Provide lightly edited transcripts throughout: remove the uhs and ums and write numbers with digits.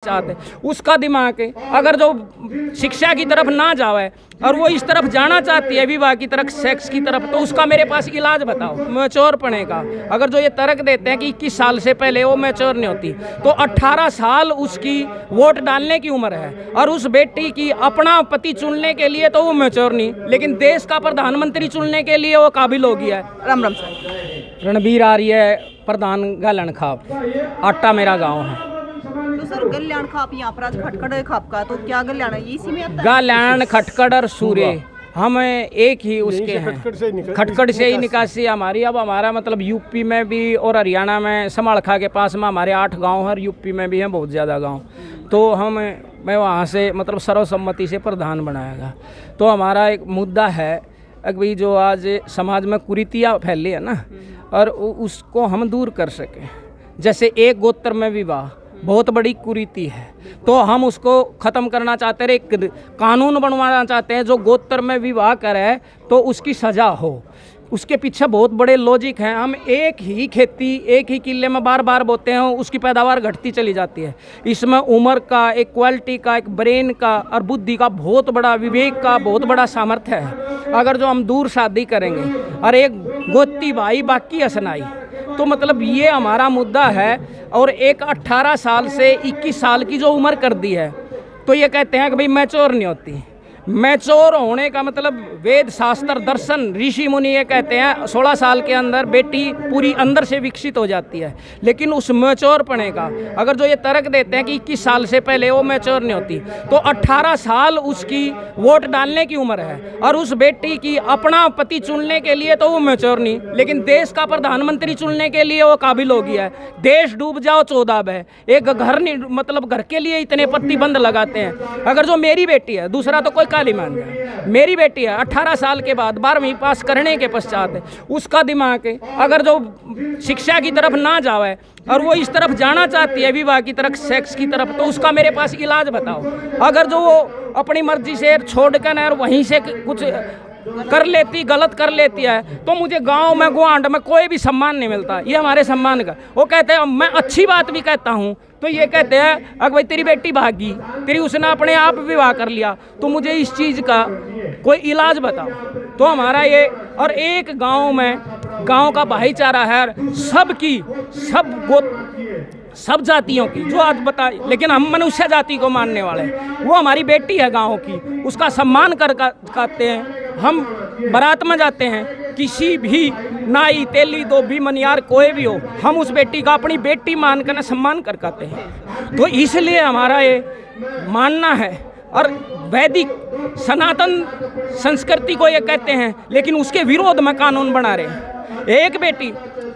चाहते उसका दिमाग है, अगर जो शिक्षा की तरफ ना जावे और वो इस तरफ जाना चाहती है विवाह की तरफ, सेक्स की तरफ, तो उसका मेरे पास इलाज बताओ मैच्योर पढ़ने का। अगर जो ये तर्क देते हैं कि 21 साल से पहले वो मैच्योर नहीं होती, तो 18 साल उसकी वोट डालने की उम्र है और उस बेटी की अपना पति चुनने के लिए तो वो मैच्योर नहीं, लेकिन देश का प्रधानमंत्री चुनने के लिए वो काबिल हो गया है। राम राम सर। रणबीर आर्य, प्रधान गालन खाप, आटा मेरा गाँव है। तो सर गल्याण खाप यहाँ पर आज खटखड़ खाप का, तो क्या गल्याण है इसी में आता है? गाल्याण, खटखड़ और सूर्य हम एक ही उसके हैं, खटखड़ से ही निकासी हमारी। अब हमारा मतलब यूपी में भी और हरियाणा में समालखा के पास में हमारे 8 गांव हैं, यूपी में भी हैं बहुत ज़्यादा गांव, तो मैं वहाँ से मतलब सर्वसम्मति से प्रधान बनाएगा। तो हमारा एक मुद्दा है अभी जो आज समाज में कुरीतियाँ फैली है ना, और उसको हम दूर कर सकें। जैसे एक गोत्र में विवाह बहुत बड़ी कुरीति है, तो हम उसको ख़त्म करना चाहते हैं, एक कानून बनवाना चाहते हैं जो गोत्र में विवाह करे तो उसकी सज़ा हो। उसके पीछे बहुत बड़े लॉजिक हैं। हम एक ही खेती एक ही किले में बार बार बोते हैं, उसकी पैदावार घटती चली जाती है। इसमें उम्र का, एक क्वालिटी का, एक ब्रेन का और बुद्धि का बहुत बड़ा, विवेक का बहुत बड़ा सामर्थ्य है। अगर जो हम दूर शादी करेंगे और एक गोती भाई बाकी असनाई, तो मतलब ये हमारा मुद्दा है। और एक 18 साल से 21 साल की जो उम्र कर दी है, तो ये कहते हैं कि भाई मैच्योर नहीं होती। मैच्योर होने का मतलब वेद शास्त्र दर्शन ऋषि मुनि ये कहते हैं 16 साल के अंदर बेटी पूरी अंदर से विकसित हो जाती है। लेकिन उस मैच्योर पढ़ने का, अगर जो ये तर्क देते हैं कि 21 साल से पहले वो मैच्योर नहीं होती, तो 18 साल उसकी वोट डालने की उम्र है और उस बेटी की अपना पति चुनने के लिए तो वो मैच्योर नहीं, लेकिन देश का प्रधानमंत्री चुनने के लिए वो काबिल हो गया है। देश डूब जाओ 14 बह, एक घर नहीं, मतलब घर के लिए इतने प्रतिबंध लगाते हैं। अगर जो मेरी बेटी है, दूसरा तो कोई काली मान जाए, मेरी बेटी है 18 साल के बाद 12वीं पास करने के पश्चात उसका दिमाग है, अगर जो शिक्षा की तरफ ना जावे और वो इस तरफ जाना चाहती है विवाह की तरफ, सेक्स की तरफ, तो उसका मेरे पास इलाज बताओ। अगर जो वो अपनी मर्जी से छोड़कर और वहीं से कुछ कर लेती, गलत कर लेती है, तो मुझे गांव में गुआंढ में कोई भी सम्मान नहीं मिलता। ये हमारे सम्मान का, वो कहते हैं मैं अच्छी बात भी कहता हूँ तो ये कहते हैं अगर भाई तेरी बेटी भागी, तेरी उसने अपने आप विवाह कर लिया, तो मुझे इस चीज़ का कोई इलाज बताओ। तो हमारा ये, और एक गांव में गांव का भाईचारा है, सब जातियों की, जो आज बता, लेकिन हम मनुष्य जाति को मानने वाले हैं। वो हमारी बेटी है गांव की, उसका सम्मान करते हैं। हम बारात में जाते हैं, किसी भी नाई तेली धोबी मनियार कोई भी हो, हम उस बेटी का अपनी बेटी मानकर ना सम्मान करते हैं। तो इसलिए हमारा ये मानना है, और वैदिक सनातन संस्कृति को ये कहते हैं, लेकिन उसके विरोध में कानून बना रहे हैं। एक बेटी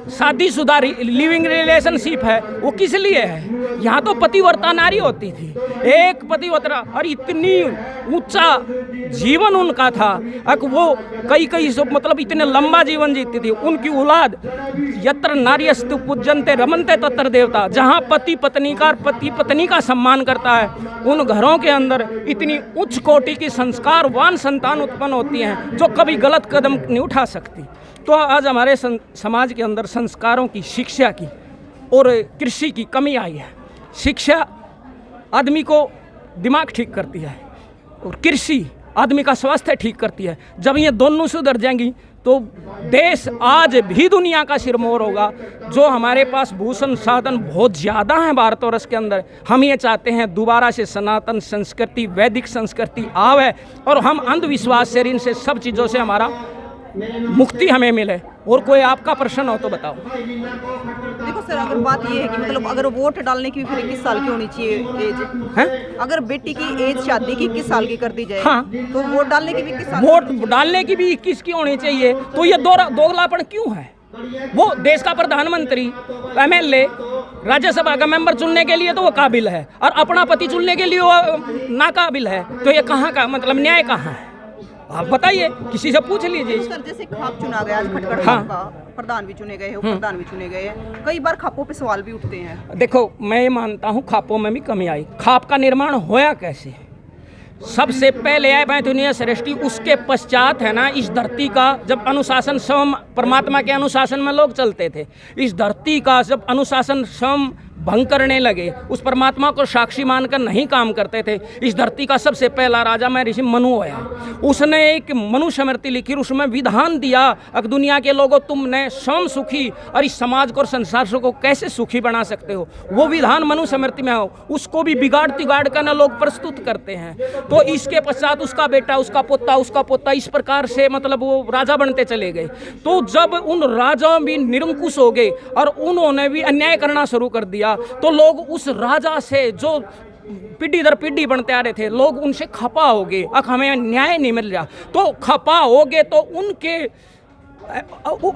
शादीशुदा लिविंग रिलेशनशिप है, वो किस लिए है? यहाँ तो पतिव्रता नारी होती थी, एक पतिव्रता, और इतनी ऊंचा जीवन उनका था, वो कई मतलब इतने लंबा जीवन जीती थी। उनकी औलाद यत्र नार्यस्तु पूज्यन्ते रमन्ते तत्र देवता, जहाँ पति पत्नी का और पति पत्नी का सम्मान करता है, उन घरों के अंदर इतनी उच्च कोटि की संस्कारवान संतान उत्पन्न होती हैं जो कभी गलत कदम नहीं उठा सकती। तो आज हमारे समाज के अंदर संस्कारों की, शिक्षा की और कृषि की कमी आई है। शिक्षा आदमी को दिमाग ठीक करती है और कृषि आदमी का स्वास्थ्य ठीक करती है। जब ये दोनों सुधर जाएंगी तो देश आज भी दुनिया का सिरमौर होगा। जो हमारे पास भू संसाधन बहुत ज़्यादा हैं भारतवर्ष के अंदर, हम ये चाहते हैं दोबारा से सनातन संस्कृति, वैदिक संस्कृति आवे और हम अंधविश्वास से, इनसे सब चीज़ों से हमारा मुक्ति हमें मिले। और कोई आपका प्रश्न हो तो बताओ। देखो सर, अगर बात ये है कि मतलब अगर वोट डालने की भी फिर 21 साल की होनी चाहिए एज है? अगर बेटी की एज शादी की 21 साल की कर दी जाए, हाँ, तो वोट डालने की भी 21 साल, वोट डालने की भी 21 की होनी चाहिए। तो ये दोगलापन क्यों है? वो देश का प्रधानमंत्री, MLA, राज्यसभा का मेंबर चुनने के लिए तो वो काबिल है, और अपना पति चुनने के लिए वो नाकाबिल है। तो ये कहाँ का मतलब न्याय कहाँ है? आप बताइए, किसी से पूछ लीजिए। सर जैसे खाप चुना गया आज, खटखड़ हाँ, का प्रधान भी चुने गए हैं, प्रधान भी चुने गए हैं, कई बार खापों पे सवाल भी उठते हैं। देखो, मैं ये मानता हूँ खापों में भी कमी आई। खाप का निर्माण होया कैसे? सबसे पहले आए दुनिया सृष्टि, उसके पश्चात है ना इस धरती का जब अनुशासन स्वयं परमात्मा के अनुशासन में लोग चलते थे, इस धरती का जब अनुशासन स्वयं भंग करने लगे, उस परमात्मा को साक्षी मानकर नहीं काम करते थे। इस धरती का सबसे पहला राजा मैं ऋषि मनु आया, उसने एक मनु स्मृति लिखी, उसमें विधान दिया कि दुनिया के लोगों तुमने स्वयं सुखी और इस समाज को और संसार को कैसे सुखी बना सकते हो। वो विधान मनु स्मृति में हो, उसको भी बिगाड़ तिगाड़ कर ना लोग प्रस्तुत करते हैं। तो इसके पश्चात उसका बेटा, उसका पोता इस प्रकार से मतलब वो राजा बनते चले गए। तो जब उन राजाओं भी निरंकुश हो गए और उन्होंने भी अन्याय करना शुरू कर दिया, तो लोग उस राजा से जो पीढ़ी दर पीढ़ी बनते आ रहे थे, लोग उनसे खपा हो गए, अब हमें न्याय नहीं मिल रहा। तो खपा हो गए तो उनके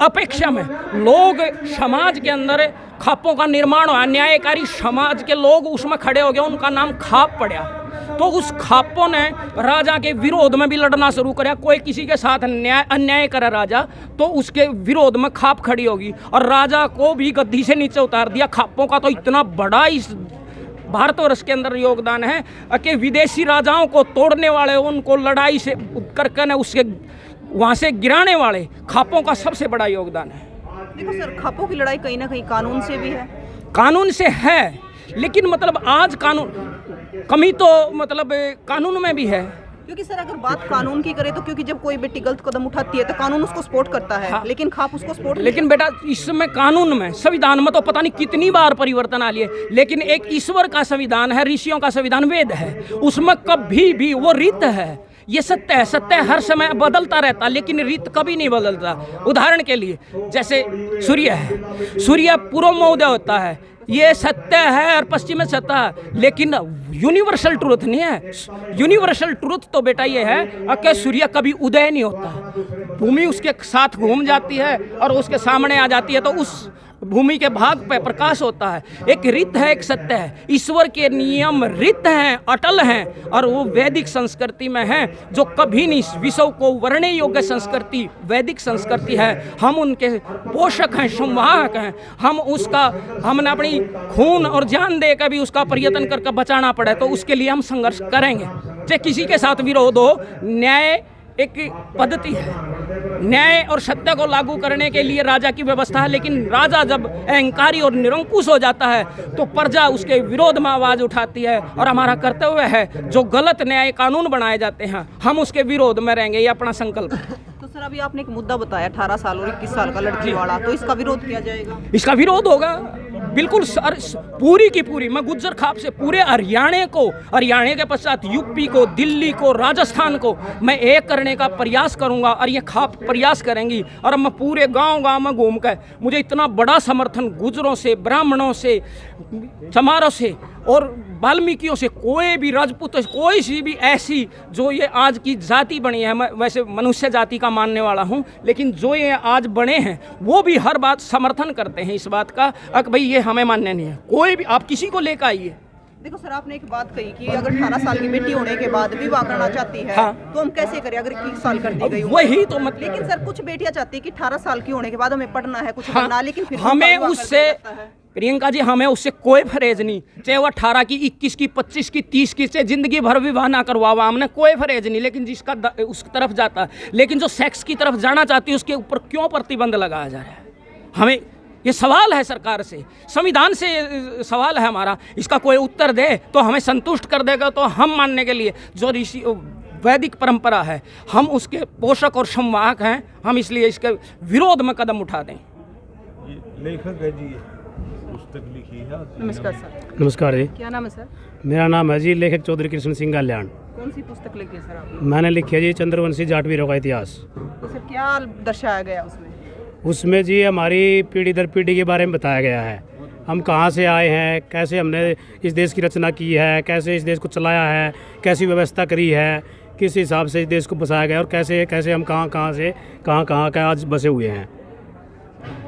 अपेक्षा में लोग समाज के अंदर खापों का निर्माण हुआ, अन्यायकारी समाज के लोग उसमें खड़े हो गए, उनका नाम खाप पड़ा। तो उस खापों ने राजा के विरोध में भी लड़ना शुरू किया। कोई किसी के साथ अन्याय करे राजा तो उसके विरोध में खाप खड़ी होगी और राजा को भी गद्दी से नीचे उतार दिया। खापों का तो इतना बड़ा इस भारतवर्ष के अंदर योगदान है कि विदेशी राजाओं को तोड़ने वाले, उनको लड़ाई से करके उसके वहाँ से गिराने वाले खापों का सबसे बड़ा योगदान है। देखो सर, खापों की लड़ाई कहीं ना कहीं कानून से भी है। कानून से है, लेकिन मतलब आज कानून कमी तो मतलब कानून में भी है। क्योंकि सर अगर बात कानून की करें तो क्योंकि जब कोई बेटी गलत कदम उठाती है तो कानून उसको सपोर्ट करता है। हाँ। लेकिन खाप उसको सपोर्ट, लेकिन बेटा इसमें कानून में, संविधान में तो पता नहीं कितनी बार परिवर्तन आ लिए, लेकिन एक ईश्वर का संविधान है, ऋषियों का संविधान वेद है, उसमें कभी भी वो रीत है। ये सत्य है, सत्य हर समय बदलता रहता, लेकिन रीत कभी नहीं बदलता। उदाहरण के लिए जैसे सूर्य है, सूर्य पूर्व में उदय होता है, ये सत्य है और पश्चिम में सत्य है, लेकिन यूनिवर्सल ट्रूथ नहीं है। यूनिवर्सल ट्रूथ तो बेटा ये है कि सूर्य कभी उदय नहीं होता, भूमि उसके साथ घूम जाती है और उसके सामने आ जाती है, तो उस भूमि के भाग पे प्रकाश होता है। एक रीत है, एक सत्य है। ईश्वर के नियम रीत हैं, अटल हैं, और वो वैदिक संस्कृति में है, जो कभी नहीं विश्व को वर्णने योग्य संस्कृति वैदिक संस्कृति है। हम उनके पोषक हैं, संवाहक हैं। हमने अपनी खून और जान दे कर भी उसका पर्यटन करके बचाना पड़े, तो उसके लिए हम संघर्ष करेंगे। चाहे किसी के साथ विरोध हो, न्याय एक पद्धति है, न्याय और सत्य को लागू करने के लिए राजा की व्यवस्था है। लेकिन राजा जब अहंकारी और निरंकुश हो जाता है तो प्रजा उसके विरोध में आवाज़ उठाती है, और हमारा कर्तव्य है जो गलत न्याय कानून बनाए जाते हैं हम उसके विरोध में रहेंगे, ये अपना संकल्प है। तो सर अभी आपने एक मुद्दा बताया 18 साल और 21 साल का लड़की वाला, तो इसका विरोध किया जाएगा? इसका विरोध होगा बिल्कुल सर, पूरी की पूरी। मैं गुज्जर खाप से पूरे हरियाणा के पश्चात यूपी को, दिल्ली को, राजस्थान को मैं एक करने का प्रयास करूंगा, और ये खाप प्रयास करेंगी। और मैं पूरे गांव में घूम कर, मुझे इतना बड़ा समर्थन गुज्जरों से, ब्राह्मणों से, चमारों से और वाल्मीकियों से, कोई भी राजपूत, कोई सी भी ऐसी जो ये आज की जाति बनी है, मैं वैसे मनुष्य जाति का मानने वाला हूँ, लेकिन जो ये आज बने हैं वो भी हर बात समर्थन करते हैं इस बात का कि भाई ये हमें मान्य नहीं है। कोई भी आप किसी को लेकर आइए। देखो सर, आपने एक बात कही कि अगर 18 साल की बेटी होने के बाद विवाह करना चाहती है, हाँ, तो हम कैसे करें अगर 21 साल कर दी गई? वही तो मतलब। लेकिन सर कुछ बेटियां चाहती है कि 18 साल की होने के बाद हमें पढ़ना है, कुछ करना, लेकिन फिर हमें उससे, प्रियंका जी, हमें उससे कोई फरेज नहीं, चाहे वो 18 की, 21 की, 25 की, 30 की, चाहे जिंदगी भर विवाह ना करवावा, हमने कोई फरेज नहीं। लेकिन जिसका उस तरफ जाता है, लेकिन जो सेक्स की तरफ जाना चाहती है उसके ऊपर क्यों प्रतिबंध लगाया जा रहा है? हमें ये सवाल है सरकार से, संविधान से सवाल है हमारा। इसका कोई उत्तर दे तो हमें संतुष्ट कर देगा, तो हम मानने के लिए जो ऋषि वैदिक परंपरा है हम उसके पोषक और संवाहक हैं, हम इसलिए इसके विरोध में कदम उठा दें। लेखक है जी, पुस्तक लिखी है। नमस्कार सर। नमस्कार जी। क्या नाम है सर? मेरा नाम है जी लेखक चौधरी कृष्ण सिंह कल्याण। कौन सी पुस्तक लिखी है सर आपने? मैंने लिखी है जी चंद्रवंशी जाटवीरों का इतिहास। तो सर क्या दर्शाया गया उसमें? उसमें जी हमारी पीढ़ी दर पीढ़ी के बारे में बताया गया है। हम कहाँ से आए हैं, कैसे हमने इस देश की रचना की है, कैसे इस देश को चलाया है, कैसी व्यवस्था करी है, किस हिसाब से इस देश को बसाया गया, और कैसे कैसे हम कहाँ से कहाँ आज बसे हुए हैं।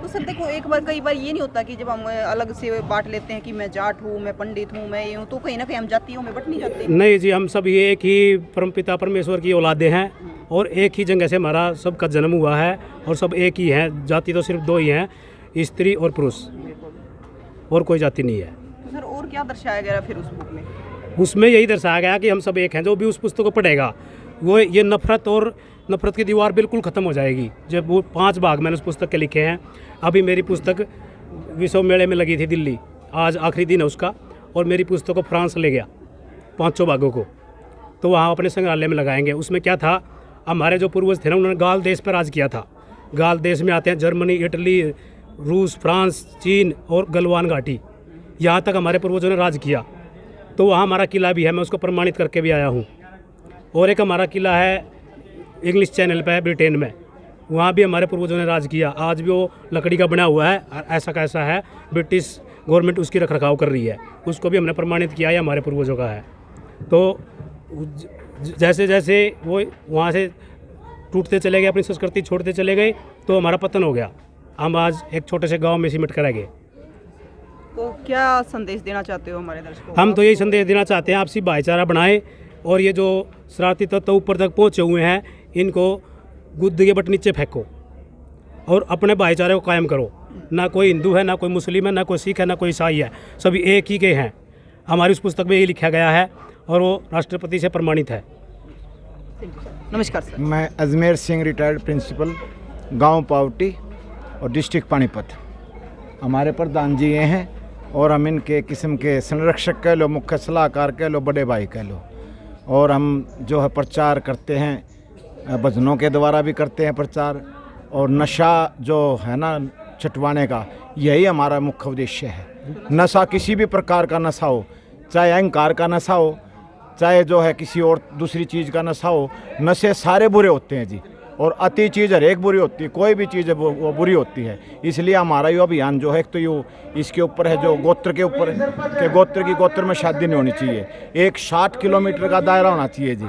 तो सर देखो, एक बार कई बार ये नहीं होता कि जब हम अलग से बांट लेते हैं कि मैं जाट हूँ, मैं पंडित हूँ, मैं ये हूँ, तो कहीं ना कहीं हम जातियों में बट नहीं जाते? नहीं जी, हम सब ये एक ही परमपिता परमेश्वर की औलादे हैं, और एक ही जगह से हमारा सबका जन्म हुआ है, और सब एक ही हैं। जाति तो सिर्फ दो ही हैं, स्त्री और पुरुष, और कोई जाति नहीं है। तो सर और क्या दर्शाया गया फिर उस बुक में? उसमें यही दर्शाया गया कि हम सब एक हैं। जो भी उस पुस्तक को पढ़ेगा वो ये नफरत की दीवार बिल्कुल ख़त्म हो जाएगी। जब वो 5 भाग मैंने उस पुस्तक के लिखे हैं। अभी मेरी पुस्तक विश्व मेले में लगी थी दिल्ली, आज आखिरी दिन है उसका, और मेरी पुस्तक को फ्रांस ले गया 500 भागों को, तो वहाँ अपने संग्रहालय में लगाएंगे। उसमें क्या था, हमारे जो पूर्वज थे ना, उन्होंने गाल देश पर राज किया था। गाल देश में आते हैं जर्मनी, इटली, रूस, फ्रांस, चीन और गलवान घाटी, यहाँ तक हमारे पूर्वजों ने राज किया। तो वहाँ हमारा किला भी है, मैं उसको प्रमाणित करके भी आया हूँ। और एक हमारा किला है इंग्लिश चैनल पे है ब्रिटेन में, वहाँ भी हमारे पूर्वजों ने राज किया। आज भी वो लकड़ी का बना हुआ है, ऐसा कैसा है, ब्रिटिश गवर्नमेंट उसकी रख रखाव कर रही है, उसको भी हमने प्रमाणित किया है, हमारे पूर्वजों का है। तो जैसे जैसे वो वहाँ से टूटते चले गए, अपनी संस्कृति छोड़ते चले गए, तो हमारा पतन हो गया। हम आज एक छोटे से गांव में सिमट कर रह गए। तो क्या संदेश देना चाहते हो हमारे दर्शकों को? हम तो यही संदेश देना चाहते हैं, आपसी भाईचारा बनाएं, और ये जो शरारती तत्व ऊपर तक पहुँचे हुए हैं, इनको गुद्द के बट नीचे फेंको और अपने भाईचारे को कायम करो। ना कोई हिंदू है, ना कोई मुस्लिम है, ना कोई सिख है, ना कोई ईसाई है, सभी एक ही के हैं। हमारी उस पुस्तक में यही लिखा गया है और वो राष्ट्रपति से प्रमाणित है। नमस्कार सर। मैं अजमेर सिंह, रिटायर्ड प्रिंसिपल, गांव पावटी और डिस्ट्रिक्ट पानीपत। हमारे प्रधान जी ये हैं और हम इनके किस्म के संरक्षक कह लो, मुख्य सलाहकार कह लो, बड़े भाई कह लो। और हम जो है प्रचार करते हैं, भजनों के द्वारा भी करते हैं प्रचार, और नशा जो है ना छुटवाने का, यही हमारा मुख्य उद्देश्य है। नशा किसी भी प्रकार का नशा हो, चाहे अहंकार का नशा हो, चाहे जो है किसी और दूसरी चीज़ का नशा हो, नशे सारे बुरे होते हैं जी, और अति चीज़ हर एक बुरी होती है, कोई भी चीज़ है वो बुरी होती है। इसलिए हमारा ये अभियान जो है, एक तो ये इसके ऊपर है जो गोत्र के ऊपर के गोत्र में शादी नहीं होनी चाहिए, एक 60 किलोमीटर का दायरा होना चाहिए जी।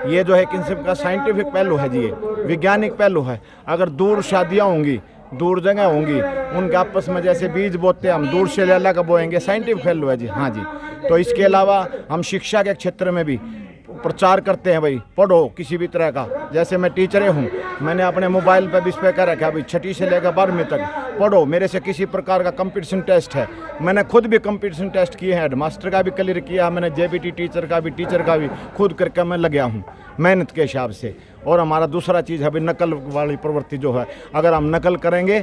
ये जो है किसी का साइंटिफिक पहलू है जी, ये वैज्ञानिक पहलू है। अगर दूर शादियाँ होंगी, दूर जगह होंगी, उनके आपस में जैसे बीज बोते हैं, हम दूर से ले ला कर बोएंगे, साइंटिफिक पहलू है जी। हाँ जी। तो इसके अलावा हम शिक्षा के क्षेत्र में भी प्रचार करते हैं, भाई पढ़ो किसी भी तरह का। जैसे मैं टीचर हूँ, मैंने अपने मोबाइल पर भी इस पर कर रखा है, भाई 6ठी से लेकर 12वीं तक पढ़ो। मेरे से किसी प्रकार का कंपटीशन टेस्ट है, मैंने खुद भी कंपटीशन टेस्ट किए हैं, हेडमास्टर का भी क्लियर किया, मैंने जेबीटी टीचर का भी खुद करके मैं लग गया हूँ मेहनत के हिसाब से। और हमारा दूसरा चीज़ है भाई नकल वाली प्रवृत्ति जो है, अगर हम नकल करेंगे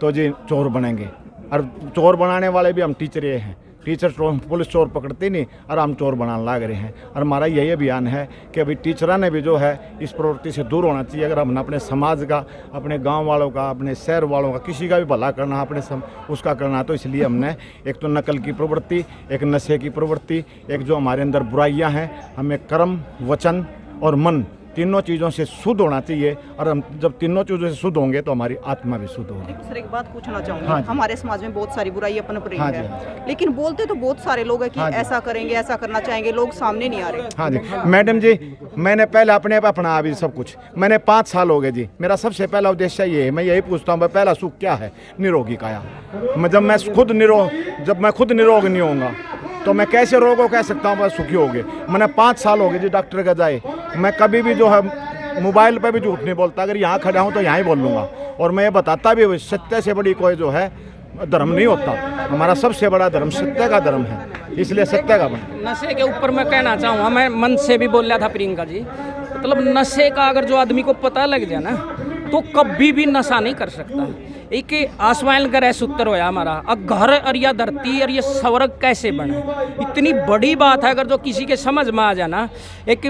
तो जी चोर बनेंगे, और चोर बनाने वाले भी हम टीचर ये हैं। टीचर पुलिस चोर पकड़ती नहीं और हम चोर बनाने लग रहे हैं। और हमारा यही अभियान है कि अभी टीचरों ने भी जो है इस प्रवृत्ति से दूर होना चाहिए। अगर हमने अपने समाज का, अपने गांव वालों का, अपने शहर वालों का, किसी का भी भला करना, अपने उसका करना, तो इसलिए हमने एक तो नकल की प्रवृत्ति, एक नशे की प्रवृत्ति, एक जो हमारे अंदर बुराइयाँ हैं, हमें कर्म, वचन और मन तीनों चीज़ों से शुद्ध होना चाहिए। और हम जब तीनों चीज़ों से शुद्ध होंगे तो हमारी आत्मा भी शुद्ध होगी। सर एक बात पूछना चाहूँगी। हाँ, हमारे समाज में बहुत सारी बुराई अपन पर हाँ, है, लेकिन बोलते तो बहुत सारे लोग हैं कि हाँ, ऐसा करेंगे, ऐसा करना चाहेंगे, लोग सामने नहीं आ रहे। हाँ जी मैडम जी, मैंने पहले अपने पे अपना अभी सब कुछ, मैंने 5 साल हो गए जी। मेरा सबसे पहला उद्देश्य ये है, मैं यही पूछता हूँ, पहला सुख क्या है? निरोगी काया। जब मैं खुद निरोग नहीं होऊंगा तो मैं कैसे रोगों कह सकता हूँ बस सुखी हो गए। मैंने 5 साल हो गए जी डॉक्टर का जाए, मैं कभी भी जो है मोबाइल पे भी झूठ नहीं बोलता। अगर यहाँ खड़ा हूँ तो यहाँ ही बोल लूँगा, और मैं ये बताता भी, सत्य से बड़ी कोई जो है धर्म नहीं होता। हमारा सबसे बड़ा धर्म सत्य का धर्म है, इसलिए सत्य का बना। नशे के ऊपर मैं कहना चाहूँगा, मैं मन से भी बोल रहा था प्रियंका जी, मतलब नशे का अगर जो आदमी को पता लग जाए ना, तो कभी भी नशा नहीं कर सकता। एक आसमान ग्रह सूत्र होया हमारा, घर और या धरती और ये स्वर्ग कैसे बने, इतनी बड़ी बात है। अगर जो किसी के समझ में आ जाना, एक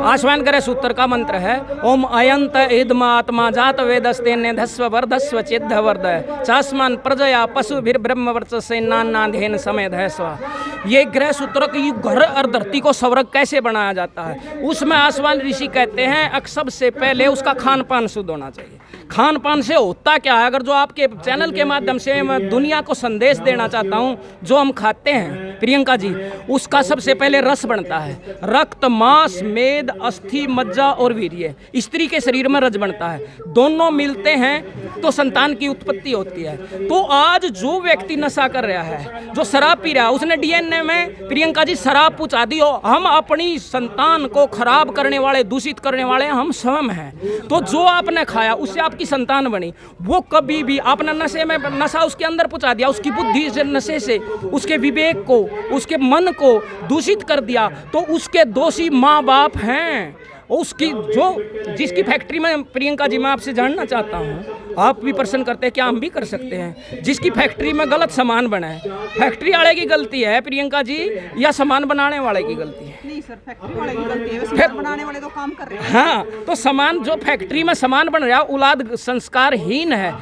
आसमान ग्रह सूत्र का मंत्र है, ओम अयंत इदम आत्मा जात वेदस्तेन्य धस्व वर्धस्व चेद्ध वर्ध चास्मान प्रजया पशु भीर ब्रह्म वर्चस्व नान्नाधेन समेत है स्वा। ये ग्रह सूत्र की घर और धरती को स्वर्ग कैसे बनाया जाता है, उसमें आसमान ऋषि कहते हैं सबसे पहले उसका खान पान शुद्ध होना चाहिए। खान पान से होता क्या है, अगर जो आपके चैनल के माध्यम से मैं दुनिया को संदेश देना चाहता हूँ, जो हम खाते हैं प्रियंका जी, उसका सबसे पहले रस बनता है। रक्त, मांस, मेद, अस्थि, मज्जा और वीर्य, स्त्री के शरीर में रज बनता है, दोनों मिलते हैं तो संतान की उत्पत्ति होती है। तो आज जो व्यक्ति नशा कर रहा है, जो शराब पी रहा है, उसने डीएनए में प्रियंका जी शराब पहुंचा दी हो। हम अपनी संतान को खराब करने वाले, दूषित करने वाले हम स्वयं हैं। तो जो आपने खाया उससे आपकी संतान बनी, वो कभी भी आपने नशे में नशा उसके अंदर पहुंचा दिया, उसकी बुद्धि से, नशे से उसके विवेक को, उसके मन को दूषित कर दिया, तो उसके दोषी माँ बाप हैं। उसकी जो जिसकी फैक्ट्री में प्रियंका जी मैं आपसे जानना चाहता हूँ, आप भी प्रश्न करते हैं क्या हम भी कर सकते हैं? जिसकी फैक्ट्री में गलत सामान बना है, फैक्ट्री वाले की गलती है प्रियंका जी या सामान बनाने वाले की गलती है? नहीं सर, फैक्ट्री वाले की गलती है, सामान बनाने वाले तो काम कर रहे हैं। हाँ, तो सामान जो फैक्ट्री में सामान बन रहा है औलाद संस्कारहीन है,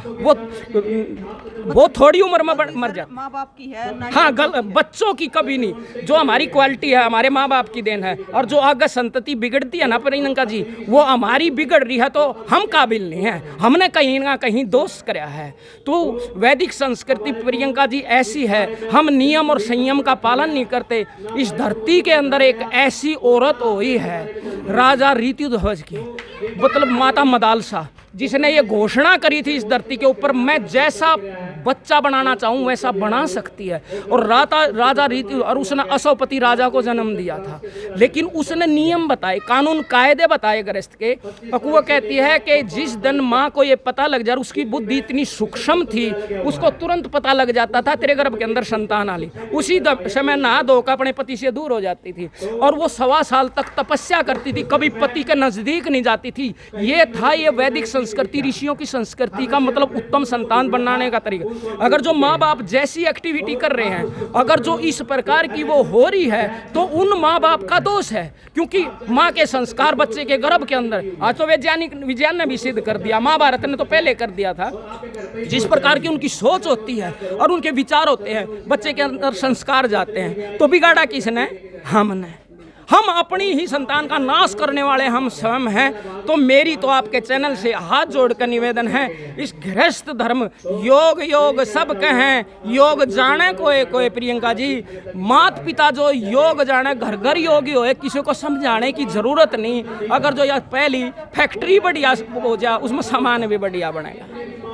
वो थोड़ी उम्र में मर जाता। माँ बाप की है। हाँ, बच्चों की कभी नहीं। जो हमारी क्वालिटी है हमारे माँ बाप की देन है, और जो आगे संतति बिगड़ती है ना प्रियंका जी, वो हमारी बिगड़ रही है, तो हम काबिल नहीं है, हमने कहीं ना कहीं दोष कराया है। तो वैदिक संस्कृति प्रियंका जी ऐसी है, हम नियम और संयम का पालन नहीं करते। इस धरती के अंदर एक ऐसी औरत हुई है राजा ऋतुध्वज की, मतलब माता मदालसा, जिसने ये घोषणा करी थी इस धरती के ऊपर, मैं जैसा बच्चा बनाना चाहूँ वैसा बना सकती है। और राजा ऋतु, और उसने अशोपति राजा को जन्म दिया था, लेकिन उसने नियम बताए, कानून कायदे बताए गृहस्थ के। वो कहती है कि जिस दिन माँ को ये पता लग जाए, उसकी बुद्धि इतनी सूक्ष्म थी, उसको तुरंत पता लग जाता था तेरे गर्भ के अंदर संतान आली, उसी समय नहा धोकर अपने पति से दूर हो जाती थी, और वो 1.25 साल तक तपस्या करती थी, कभी पति के नजदीक नहीं जाती थी। ये था ये वैदिक संस्कृति, ऋषियों की संस्कृति का मतलब उत्तम संतान बनाने का तरीका। अगर जो माँ बाप जैसी एक्टिविटी कर रहे हैं, अगर जो इस प्रकार की वो हो रही है, तो उन माँ बाप का दोष है, क्योंकि माँ के संस्कार बच्चे के गर्भ के अंदर, आज तो विज्ञान ने भी सिद्ध कर दिया, महाभारत ने तो पहले कर दिया था, जिस प्रकार की उनकी सोच होती है और उनके विचार होते हैं, बच्चे के अंदर संस्कार जाते हैं। तो बिगाड़ा किसने? हमने। हम अपनी ही संतान का नाश करने वाले हम स्वयं हैं। तो मेरी तो आपके चैनल से हाथ जोड़कर निवेदन है, इस गृहस्थ धर्म योग सब कहें, योग जाने कोई प्रियंका जी, माता पिता जो योग जाने, घर घर योगी होए, किसी को समझाने की जरूरत नहीं। अगर जो यह पहली फैक्ट्री बढ़िया हो जाए, उसमें सामान भी बढ़िया बनेगा।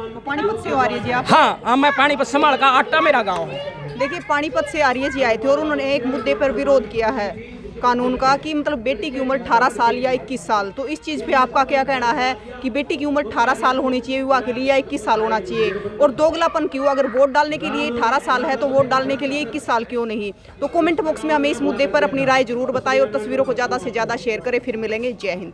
तो पानीपत से आ रही है जी आप? हाँ, मैं पानीपत समाल का आटा मेरा गाँव है। देखिए, पानीपत से आर्य जी आए थे और उन्होंने एक मुद्दे पर विरोध किया है कानून का, कि मतलब बेटी की उम्र 18 साल या 21 साल। तो इस चीज़ पे आपका क्या कहना है कि बेटी की उम्र 18 साल होनी चाहिए विवाह के लिए या 21 साल होना चाहिए? और दोगलापन क्यों? अगर वोट डालने के लिए 18 साल है तो वोट डालने के लिए 21 साल क्यों नहीं? तो कमेंट बॉक्स में हमें इस मुद्दे पर अपनी राय जरूर बताएं और तस्वीरों को ज़्यादा से ज़्यादा शेयर करें। फिर मिलेंगे। जय हिंद।